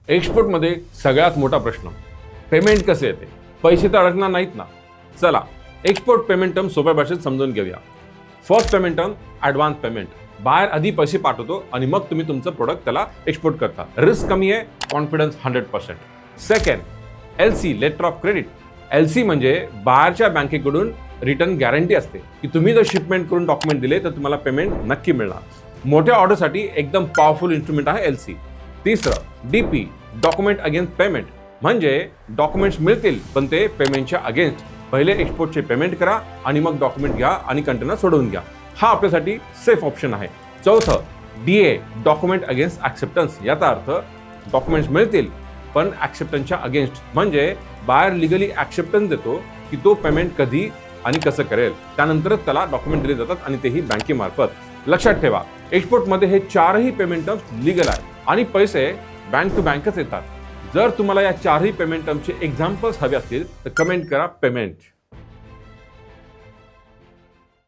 एक्सपोर्टमध्ये सगळ्यात मोठा प्रश्न, पेमेंट कसे येते? पैसे तर अडकणार नाहीत ना? चला एक्सपोर्ट पेमेंट टर्म सोप्या भाषेत समजून घेऊया. First payment term advance payment. बाहेर आधी पैसे पाठवतो आणि मग तुम्ही तुमचं प्रोडक्ट त्याला एक्सपोर्ट करता. रिस्क कमी आहे, confidence 100%. Second LC letter of credit. LC म्हणजे बाहेरच्या बँकेकडून रिटर्न गॅरंटी असते की तुम्ही जर शिपमेंट करून डॉक्युमेंट दिले तर तुम्हाला पेमेंट नक्की मिळणार. मोठ्या ऑर्डरसाठी एकदम पॉवरफुल इन्स्ट्रुमेंट आहे LC. तिसरं DP डॉक्युमेंट अगेन्स्ट पेमेंट. म्हणजे डॉक्युमेंट्स मिळतील पण ते पेमेंटच्या अगेन्स्ट. पहिले एक्सपोर्टचे पेमेंट करा आणि मग डॉक्युमेंट घ्या आणि कंटेनर सोडवून घ्या. हा आपल्यासाठी सेफ ऑप्शन आहे. चौथं DA डॉक्युमेंट अगेन्स्ट ॲक्सेप्टन्स. याचा अर्थ डॉक्युमेंट्स मिळतील पण ॲक्सेप्टन्सच्या अगेन्स्ट. म्हणजे बाहेर लिगली ॲक्सेप्टन्स देतो की तो पेमेंट कधी आणि कसं करेल, त्यानंतरच त्याला डॉक्युमेंट दिले जातात आणि तेही बँकेमार्फत. लक्षात ठेवा, एक्सपोर्टमध्ये हे चारही पेमेंट टर्म्स लीगल आहेत आणि पैसे बँक टू बँकच येतात. जर तुम्हाला या चारही पेमेंट टर्मचे एक्झाम्पल्स हवे असतील तर कमेंट करा पेमेंट.